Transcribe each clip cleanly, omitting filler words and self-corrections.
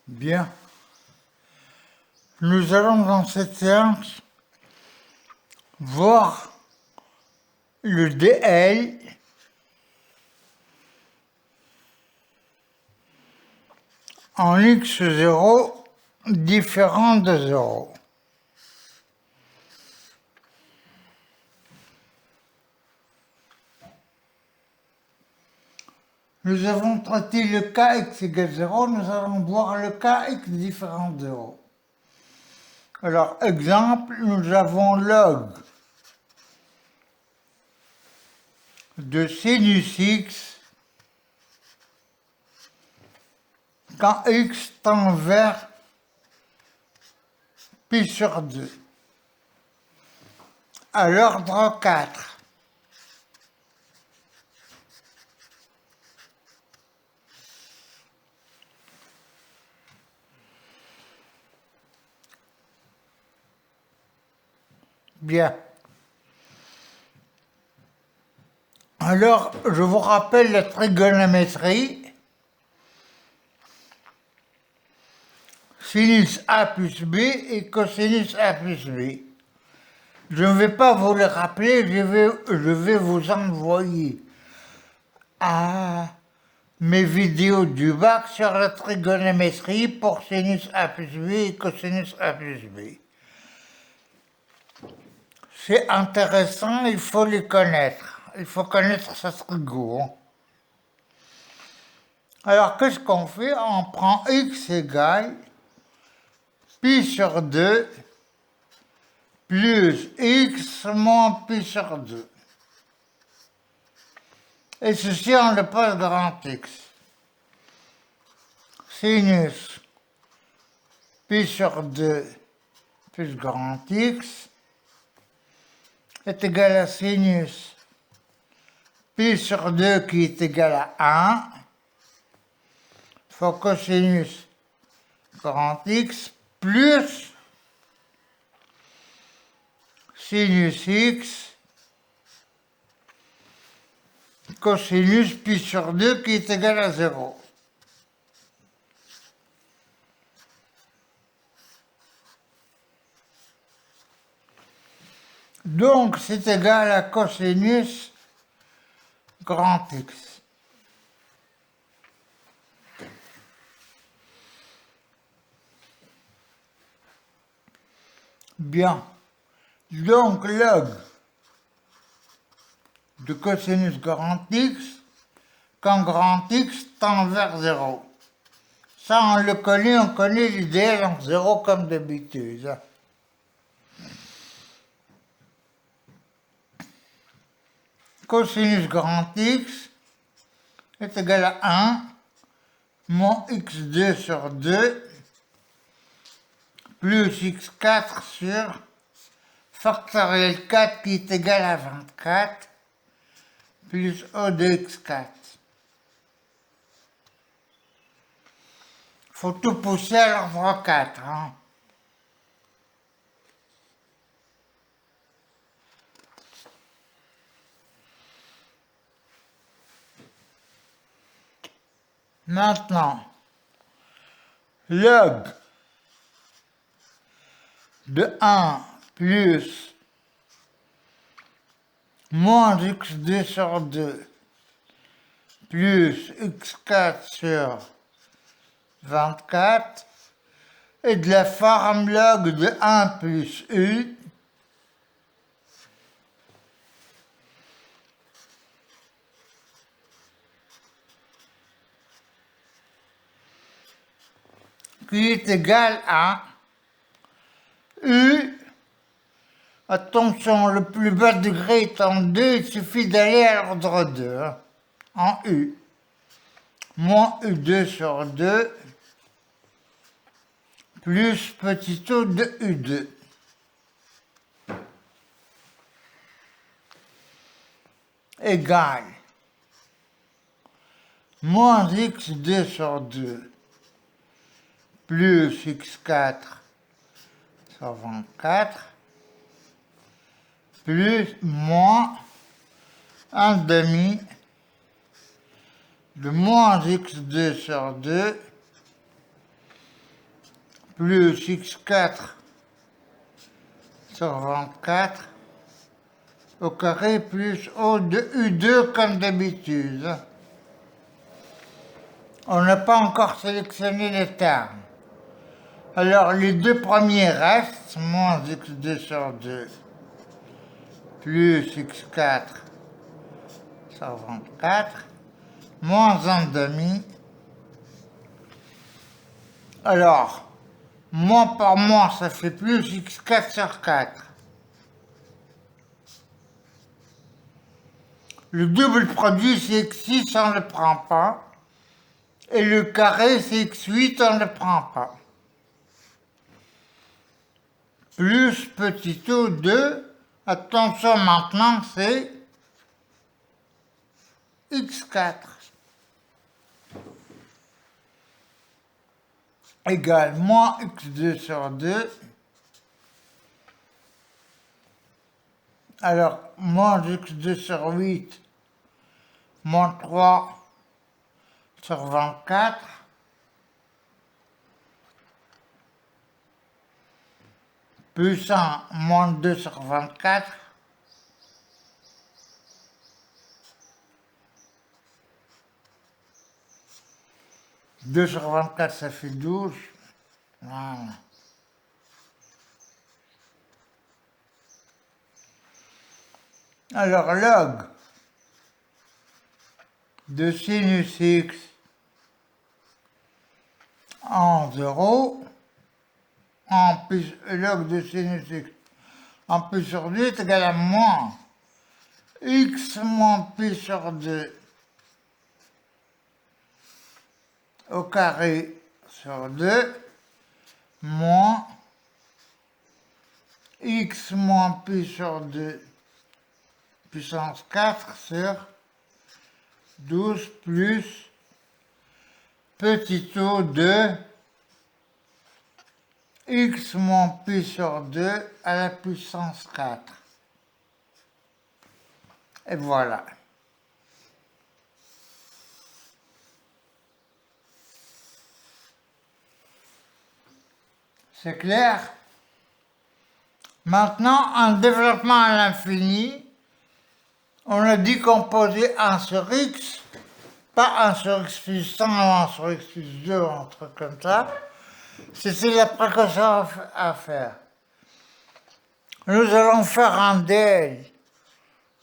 Bien. Nous allons dans cette séance voir le DL en x0 différent de 0. Nous avons traité le cas x égale 0, nous allons voir le cas x différent de 0. Alors, exemple, nous avons log de sinus x quand x tend vers pi sur 2 à l'ordre 4. Bien. Alors, je vous rappelle la trigonométrie. Sinus A plus B et cosinus A plus B. Je ne vais pas vous le rappeler, je vais vous envoyer à mes vidéos du bac sur la trigonométrie pour sinus A plus B et cosinus A plus B. C'est intéressant, il faut les connaître. Il faut connaître sa trigo. Alors, qu'est-ce qu'on fait? On prend x égale pi sur 2 plus x moins pi sur 2. Et ceci, on le passe grand X. Sinus pi sur 2 plus grand X est égal à sinus pi sur 2 qui est égal à 1 fois cosinus grand X plus sinus X cosinus pi sur 2 qui est égal à 0. Donc, c'est égal à cosinus grand X. Bien. Donc, log de cosinus grand X quand grand X tend vers 0. Ça, on le connaît, on connaît l'idéal en 0 comme d'habitude. Cosinus grand X est égal à 1 moins x2 sur 2 plus x4 sur factoriel 4 qui est égal à 24 plus O de x4. Il faut tout pousser à l'ordre 4. Hein. Maintenant, log de 1 plus moins x2 sur 2 plus x4 sur 24 et de la forme log de 1 plus u qui est égal à u. Attention, le plus bas degré étant 2, il suffit d'aller à l'ordre 2, hein, en u. Moins u2 sur 2 plus petit o de u2. Égale moins x2 sur 2 plus x4 sur 24 plus moins 1 demi de moins x2 sur 2 plus x4 sur 24 au carré plus O de U2 comme d'habitude. On n'a pas encore sélectionné les termes. Alors les deux premiers restent, moins x2 sur 2 plus x4 sur 24 moins 1,5. Alors, moins par moins, ça fait plus x4 sur 4. Le double produit, c'est x6, on ne le prend pas. Et le carré, c'est x8, on ne le prend pas. Plus petit o 2, attention maintenant, c'est x4. Égale moins x2 sur 2. Alors, moins x2 sur 8, moins 3 sur 24, plus 1, moins 2 sur 24, deux sur 24, ça fait 12. Voilà. Alors, log de sinus x en 0, en plus, log de sinus x en pi sur 2 est égal à moins x moins pi sur 2 au carré sur 2 moins x moins pi sur 2 puissance 4 sur 12 plus petit o de x moins pi sur 2 à la puissance 4. Et voilà. C'est clair? Maintenant, en développement à l'infini, on a décomposé 1 sur x, pas 1 sur x plus 100 ou 1 sur x plus 2, un truc comme ça. C'est la précaution à faire. Nous allons faire un del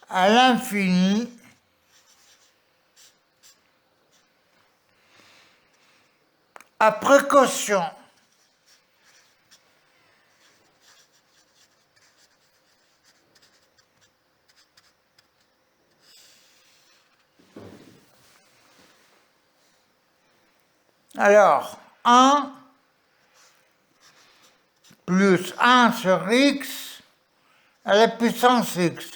à l'infini à précaution. Alors, 1 plus 1 sur x à la puissance x.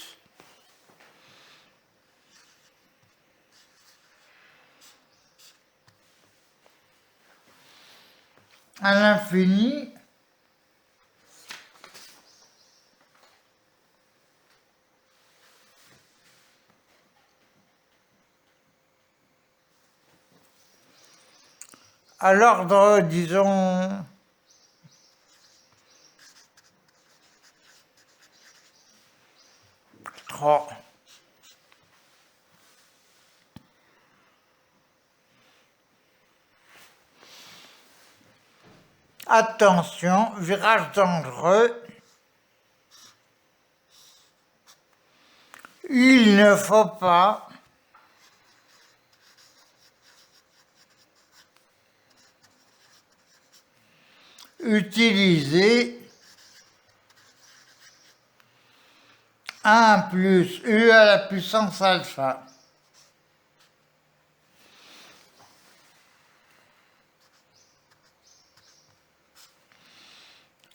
À l'infini, à l'ordre, disons, trois. Attention, virage dangereux. Il ne faut pas utiliser 1 plus u à la puissance alpha.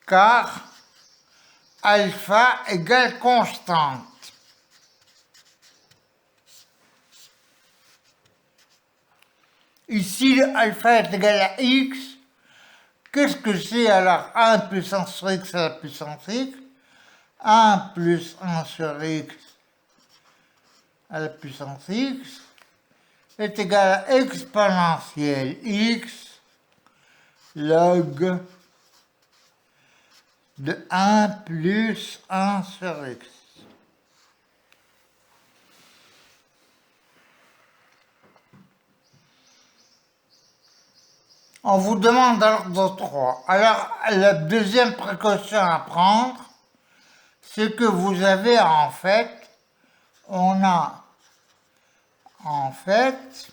Car alpha égale constante. Ici, alpha est égal à x. Qu'est-ce que c'est alors 1 puissance sur x à la puissance x? 1 plus 1 sur x à la puissance x est égal à exponentielle x log de 1 plus 1 sur x. On vous demande l'ordre de 3. Alors, la deuxième précaution à prendre, c'est que vous avez en fait, on a en fait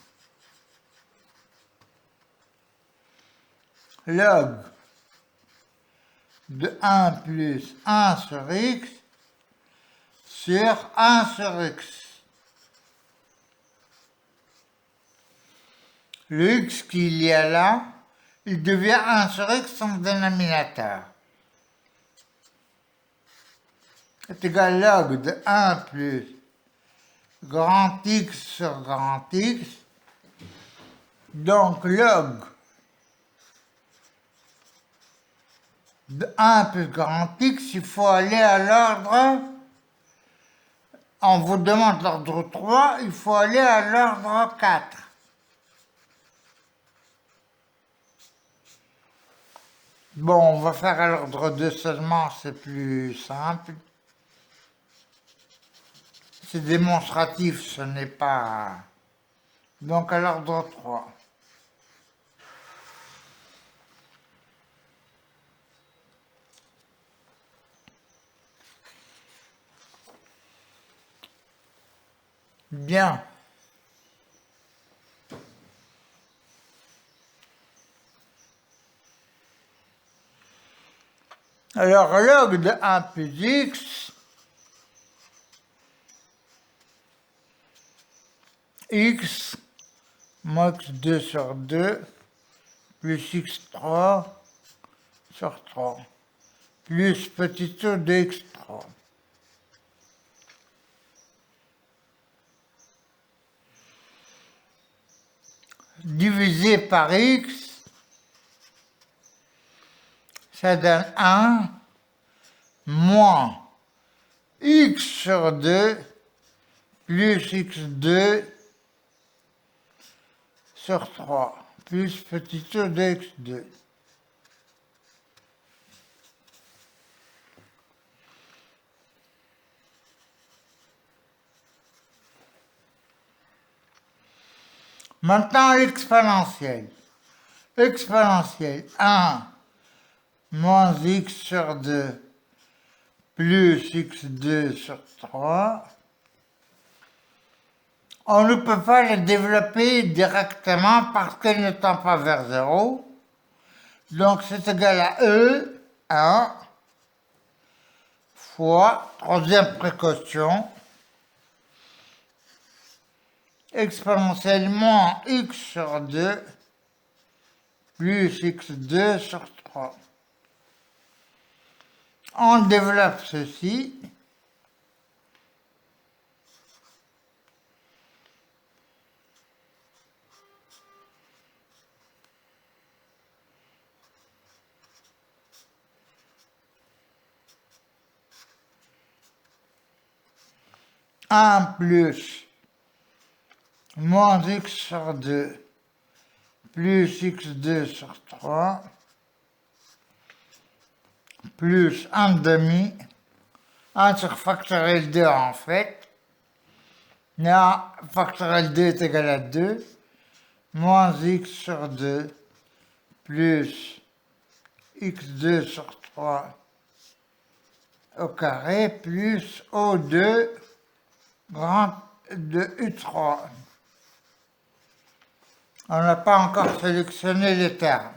log de 1 plus 1 sur x sur 1 sur x. Le x qu'il y a là, il devient 1 sur x en dénominateur. C'est égal log de 1 plus grand x sur grand x. Donc log de 1 plus grand x, il faut aller à l'ordre, on vous demande l'ordre 3, il faut aller à l'ordre 4. Bon, on va faire à l'ordre 2 seulement, c'est plus simple. C'est démonstratif, ce n'est pas... Donc à l'ordre 3. Bien. Alors log de 1 plus x, x moins x2 sur 2 plus x3 sur 3 plus petit o de x3. Divisé par x, ça donne 1 moins x sur 2 plus x2 sur 3 plus petit o de x2. Maintenant l'exponentielle. Exponentielle 1 moins x sur 2 plus x2 sur 3. On ne peut pas le développer directement parce qu'elle ne tend pas vers 0. Donc c'est égal à E1 fois, troisième précaution, exponentiellement x sur 2 plus x2 sur 3. On développe ceci. Un plus moins x sur 2 plus x2 sur 3 plus 1 demi, 1 sur factoriel 2 en fait. Là, factoriel 2 est égal à 2, moins x sur 2 plus x2 sur 3 au carré plus O2 grand de U3. On n'a pas encore sélectionné les termes.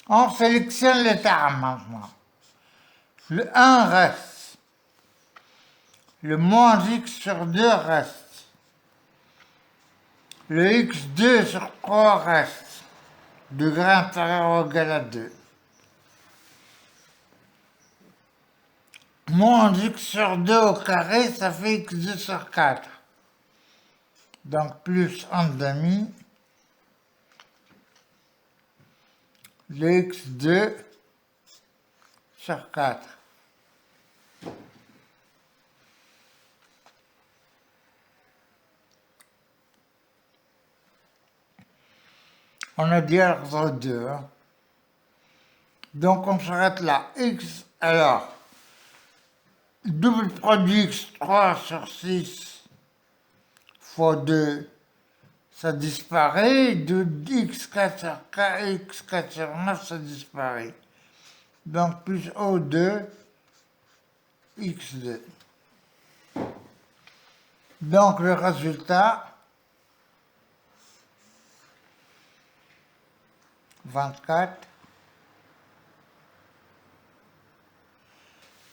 On sélectionne les termes maintenant. Le 1 reste. Le moins x sur 2 reste. Le x2 sur 3 reste. Degré inférieur ou égal à 2. Moins x sur 2 au carré, ça fait x2 sur 4. Donc plus 1 demi. Le x2 sur 4. On a dit ordre 2. Hein. Donc on s'arrête là. X, alors, double produit x3 sur 6 fois 2, ça disparaît. De x4 sur 4, x4 sur 9, ça disparaît. Donc plus O2, x2. Donc le résultat, 24,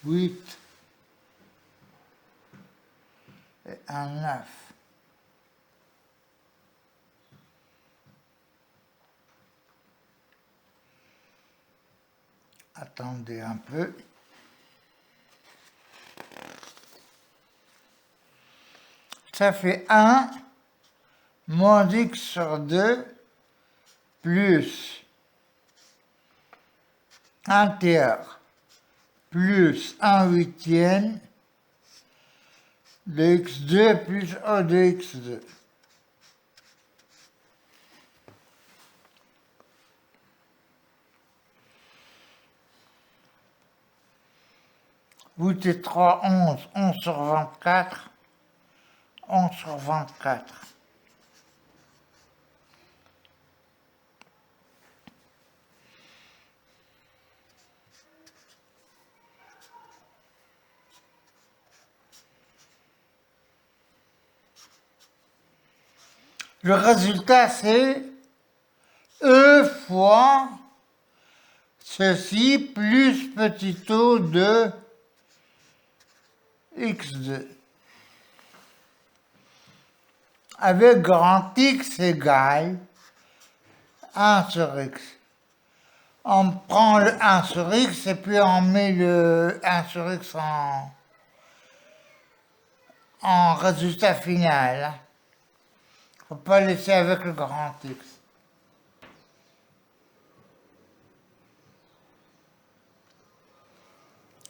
8 et 1, 9. Attendez un peu. Ça fait 1 moins x sur 2 plus 1 tiers plus 1 huitième de x2 plus O de x2. Huit et 3, 11. 11 sur 24. 11 sur 24. Le résultat, c'est E fois ceci plus petit o de x2. Avec grand X égale 1 sur X. On prend le 1 sur X et puis on met le 1 sur X en résultat final. Il ne faut pas laisser avec le grand X.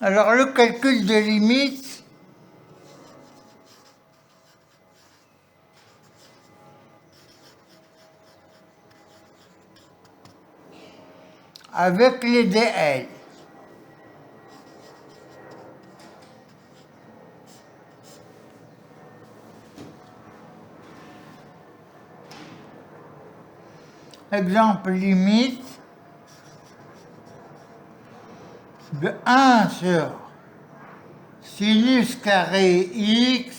Alors le calcul de limite, avec les DL. Exemple limite de 1 sur sinus carré x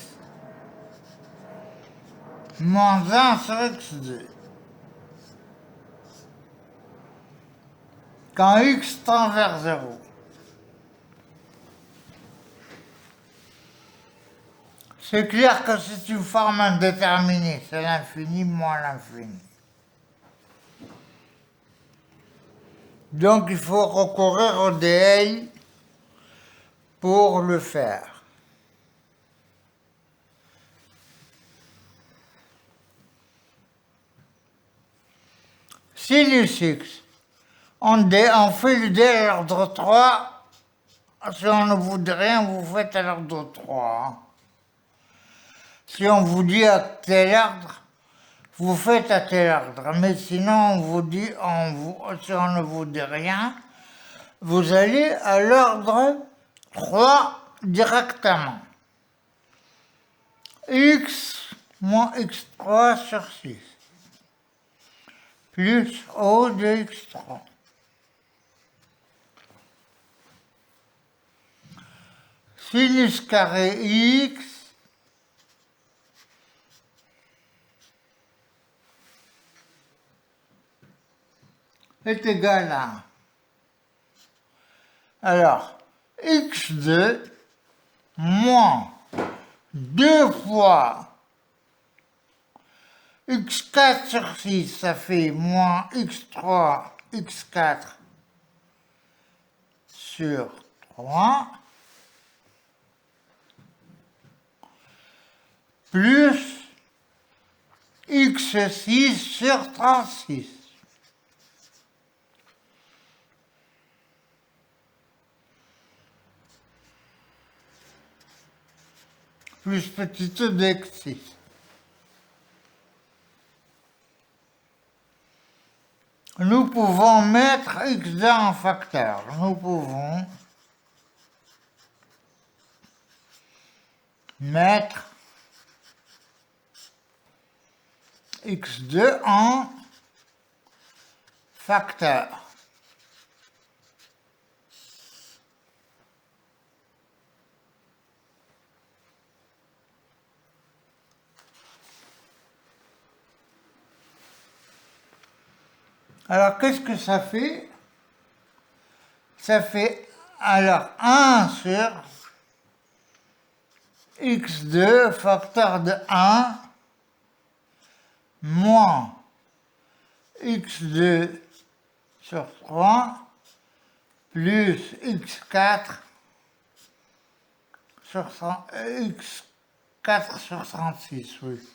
moins 1 sur x2. Quand x tend vers 0. C'est clair que c'est une forme indéterminée, c'est l'infini moins l'infini. Donc il faut recourir au DL pour le faire. Sinus x, on fait le DL à l'ordre 3. Si on ne vous dit rien, vous faites à l'ordre 3. Hein. Si on vous dit à tel ordre, vous faites à tel ordre. Mais sinon, on vous dit, si on ne vous dit rien, vous allez à l'ordre 3 directement. X moins x3 sur 6. Plus O de x3. Sinus carré x est égal à 1. Alors, x2 moins 2 fois x4 sur 6, ça fait moins x3, x4 sur 3, plus x6 sur 36. Plus petit e de x6. pouvons mettre x2 en facteur. Nous pouvons mettre x2 en facteur. Alors, qu'est-ce que ça fait? Ça fait alors 1 sur x2 facteur de 1 moins x2 sur 3 plus x4 sur x4 sur 36, oui.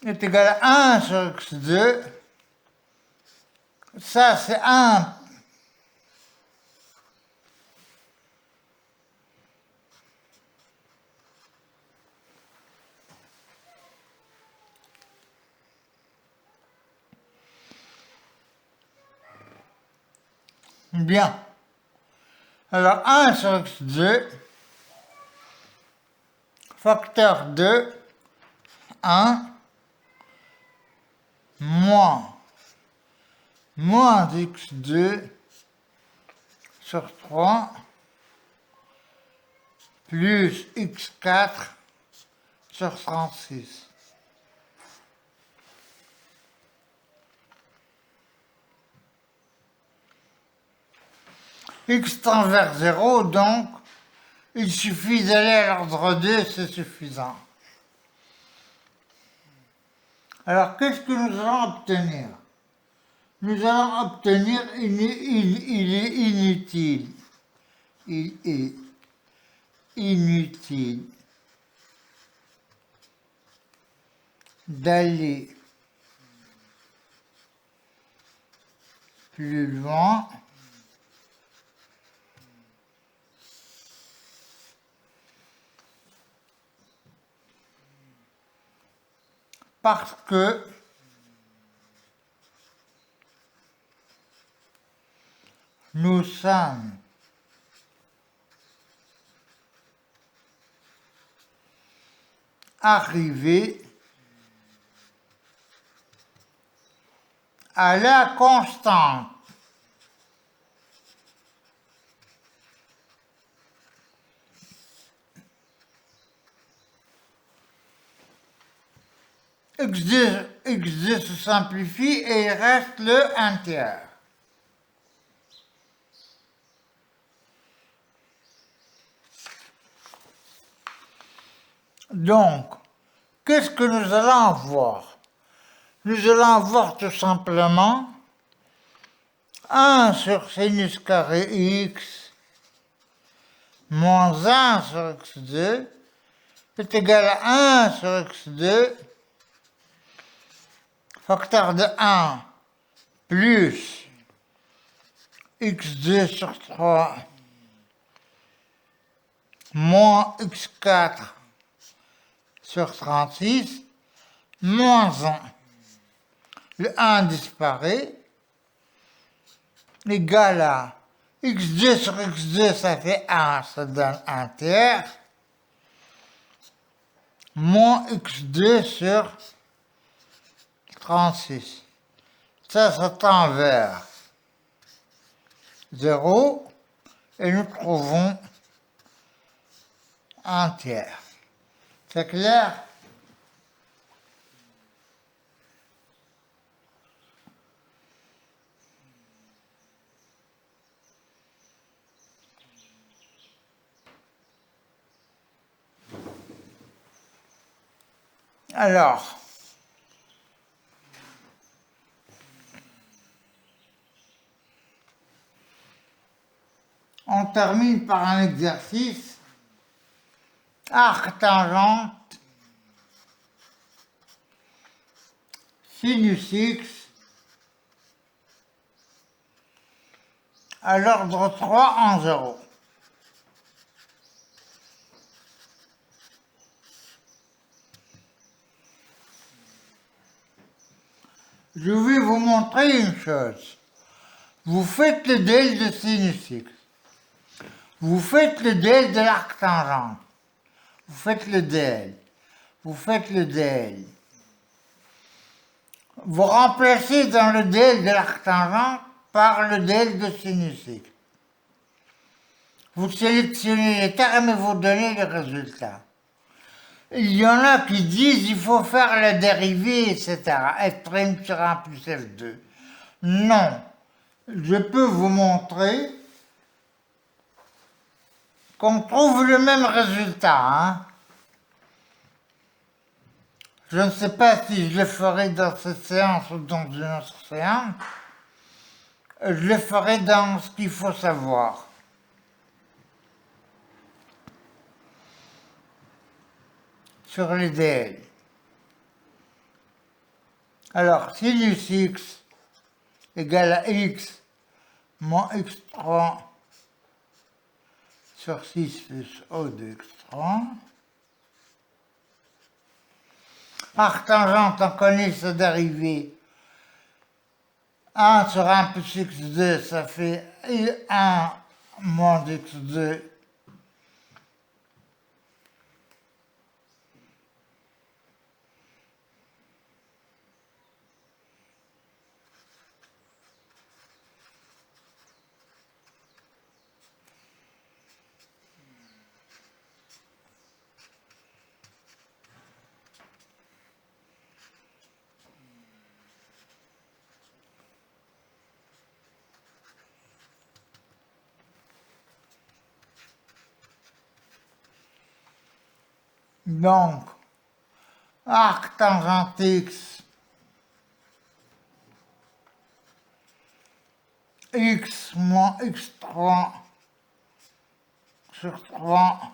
Est égal à 1 sur x2. Ça, c'est 1. Bien. Alors, 1 sur x2, facteur de 1, moins x2 sur 3 plus x4 sur 36. X tend vers 0, donc il suffit d'aller à l'ordre 2, c'est suffisant. Alors, qu'est-ce que nous allons obtenir? Nous allons obtenir, il est inutile. Il est inutile d'aller plus loin parce que nous sommes arrivés à la constante. x2 se simplifie et il reste le 1 tiers. Donc, qu'est-ce que nous allons avoir? Nous allons avoir tout simplement 1 sur sinus carré x moins 1 sur x2 est égal à 1 sur x2 facteur de 1 plus x2 sur 3 moins x4 sur 36 moins 1. Le 1 disparaît, égal à x2 sur x2, ça fait 1, ça donne 1 tiers, moins x2 sur 36. Ça tend vers 0 et nous trouvons 1 tiers. C'est clair? Alors, on termine par un exercice arc tangente sinus x à l'ordre 3 en 0. je vais vous montrer une chose. Vous faites le DL de sinus X. Vous faites le DL de l'arc tangent. Vous faites le DL. Vous faites le DL. Vous remplacez dans le DL de l'arc tangent par le DL de sinus X. Vous sélectionnez les termes et vous donnez le résultat. Il y en a qui disent qu'il faut faire la dérivée, etc. F' sur 1 plus F2. Non. Je peux vous montrer qu'on trouve le même résultat. Hein. Je ne sais pas si je le ferai dans cette séance ou dans une autre séance. Je le ferai dans ce qu'il faut savoir. Sur les DL. Alors, sinus X égale à X moins X3 sur 6 plus O de X3. Arc tangente, on connaît sa dérivée. 1 sur 1 plus x2, ça fait 1 moins x2. Donc, arc tangente x, x moins x3 sur 3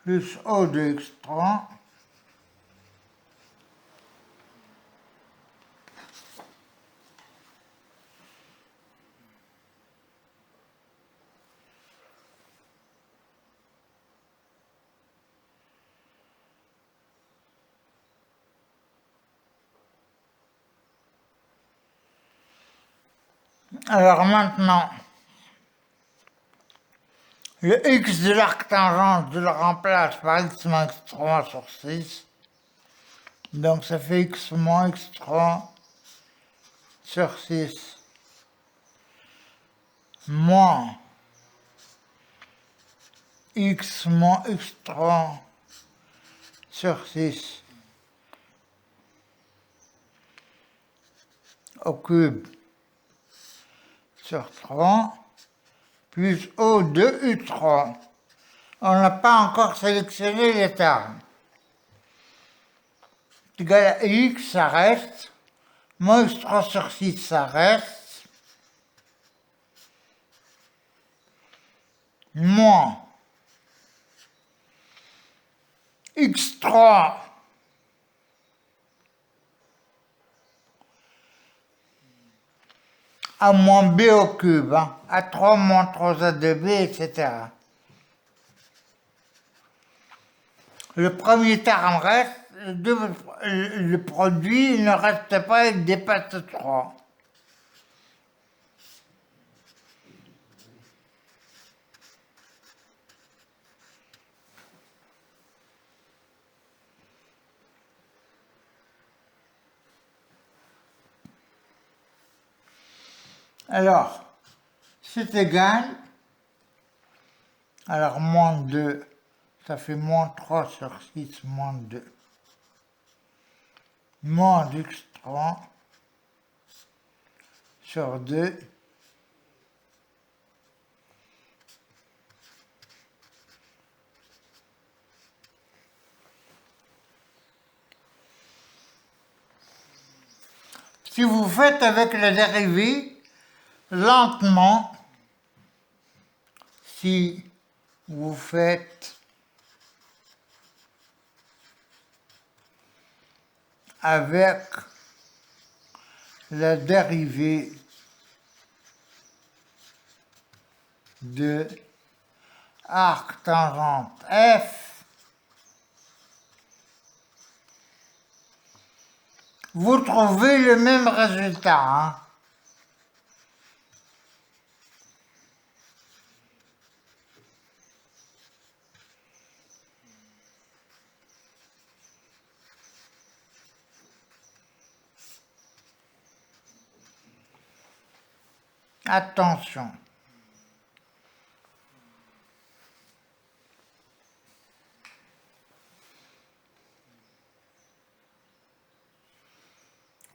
plus O de x3. Alors maintenant, le x de l'arc tangent, je le remplace par x moins x3 sur 6. Donc ça fait x moins x3 sur 6 moins x moins x3 sur 6 au cube sur 3 plus O de U3. On n'a pas encore sélectionné les termes. Égal à x, ça reste. Moins x3 sur 6, ça reste. Moins x3 a moins b au cube, hein, a3 moins 3a de b, etc. Le premier terme reste, le produit ne reste pas, il dépasse 3. Alors, c'est égal, alors moins 2, ça fait moins 3 sur 6, moins 2. Moins x3 sur 2 si vous faites avec la dérivée lentement, si vous faites avec la dérivée de arc tangente F vous trouvez le même résultat. Hein. Attention.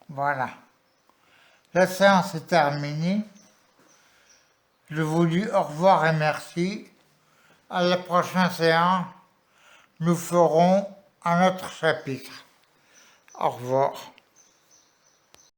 Voilà. La séance est terminée. Je vous dis au revoir et merci. À la prochaine séance, nous ferons un autre chapitre. Au revoir.